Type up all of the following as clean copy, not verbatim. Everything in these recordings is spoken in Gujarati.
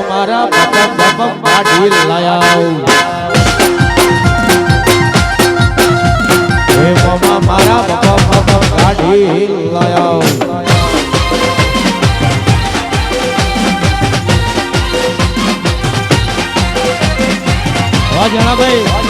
મારા બપમ ગાડી લાયા હે મામા મારા બપમ ગાડી લાયા વાહ જણા ભાઈ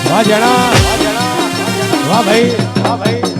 વાહ જણા વાહ ભાઈ વાહ ભાઈ મારા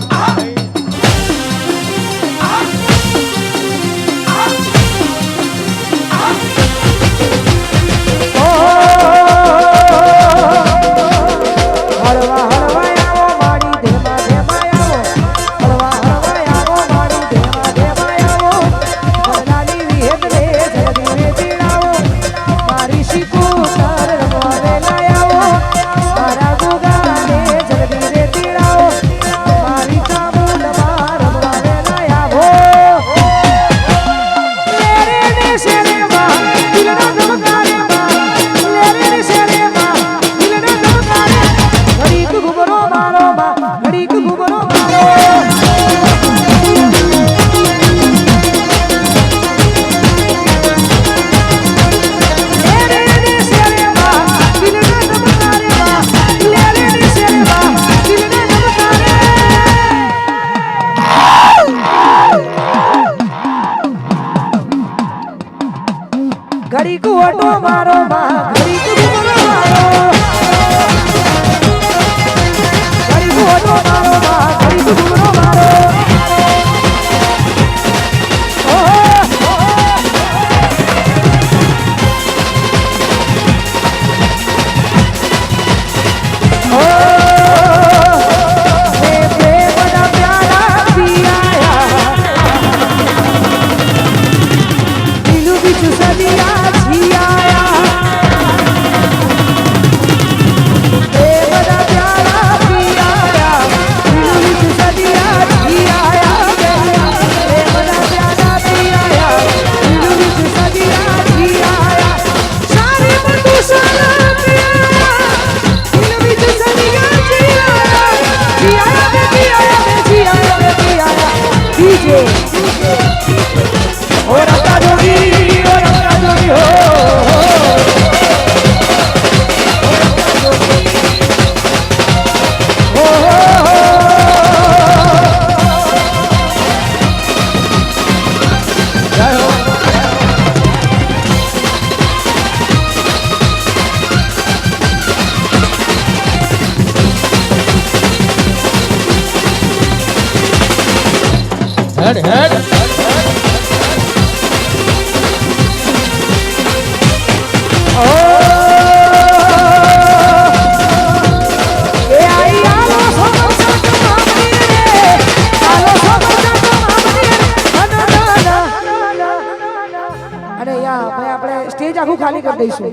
દઈશું.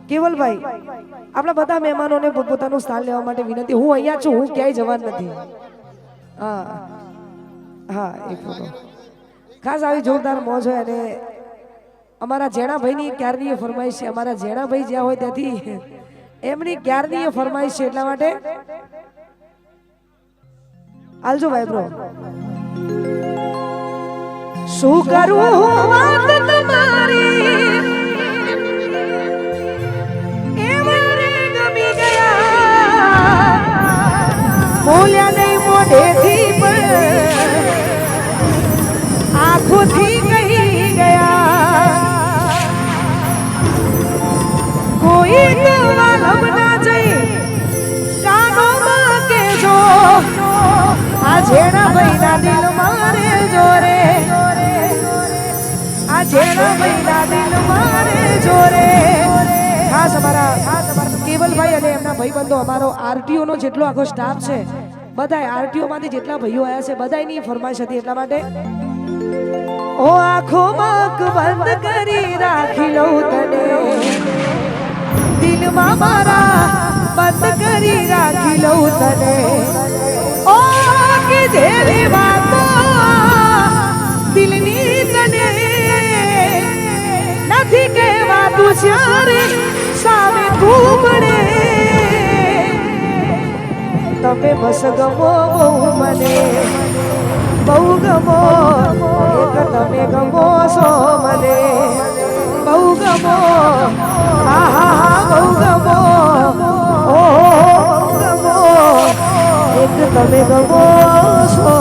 કેવલભાઈ, આપણા બધા મહેમાનોને પોતાનું સ્થાન લેવા માટે વિનંતી. હું અહીંયા છું, હું ક્યાંય જવાનું નથી. હા હા, એક ફોટો ખાસ આવી જોરદાર મોજ હોય. અને અમારા જેણાભાઈની ક્યારની ફરમાઈશ છે. અમારા જેણાભાઈ જ્યાં હોય ત્યાંથી એમની ક્યારની ફરમાઈશ છે, એટલા માટે આલજો ભાઈ બ્રો. શું કરું વાત તમારી એ મારે ગમી ગયા, બોલ્યા નહીં મોઢેથી પણ આંખોથી કહી ગયા. કોઈ વાલમ ના જઈ કાનોમાં કેજો, આ જેણા ભાઈના દિલ મારે જોરે, આ જેણા ભાઈના દિલ મારે જોરે. ખાસ અમારા કેવલભાઈ અને એમના ભાઈબંધો, અમારો આરટીઓ નો જેટલો આખો સ્ટાફ છે, બધા આરટીઓ માંથી જેટલા ભાઈઓ આવ્યા છે, બધાની ફરમાઈશ હતી. એટલા માટે ઓ આંખોમાં બંધ કરી રાખી લઉં તને, દિલમાં મારા બંધ કરી રાખી લઉં તને. ઓ કે જેવી વાતો દિલની તને નથી કહેવાતું, જ્યારે સામે તું મળે તમે બસ ગમો બહુ મને, બહુ ગમો એક તમે ગમો છો મને, બહુ ગમો. હા હા હા, બહુ ગમો. ઓ ગમો એક તમે ગમો છો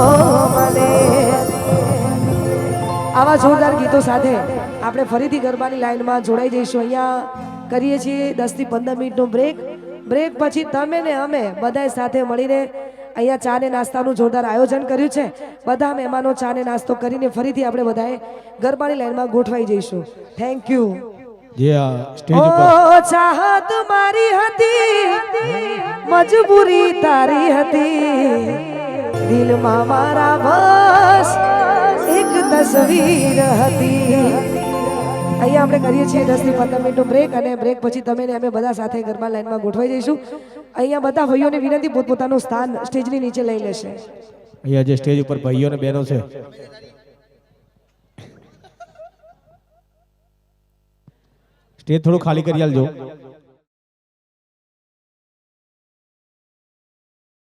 મને. આવા જોરદાર ગીતો સાથે આપણે ફરીથી ગરબાની લાઈનમાં જોડાઈ જઈશું. અહીંયા કરીએ છીએ 10 થી 15 મિનિટનો બ્રેક. બ્રેક પછી તમે ને અમે બધા સાથે મળીને અહીંયા ચા ને નાસ્તાનું જોરદાર આયોજન કર્યું છે. બધા મહેમાનો ચા ને નાસ્તો કરીને ફરીથી આપણે બધાએ ગરબાની લાઈનમાં ગોઠવાઈ જઈશું. Thank you. જે આ સ્ટેજ ઉપર ઓ ચાહત મારી હતી, મજબૂરી તારી હતી, દિલમાં મારા બસ એક તસવીર હતી. અહીંયા આપણે કરીએ છીએ 10 થી 15 મિનિટનો બ્રેક, અને બ્રેક પછી તમે ને અમે બધા સાથે ગરબા લાઈનમાં ગોઠવાઈ જઈશું. અહીંયા બધા ભાઈઓને વિનંતી, પોતપોતાનું સ્થાન સ્ટેજની નીચે લઈ લેશે. અહીંયા જે સ્ટેજ ઉપર ભાઈઓ અને બહેનો છે, સ્ટેજ થોડું ખાલી કરી આલજો.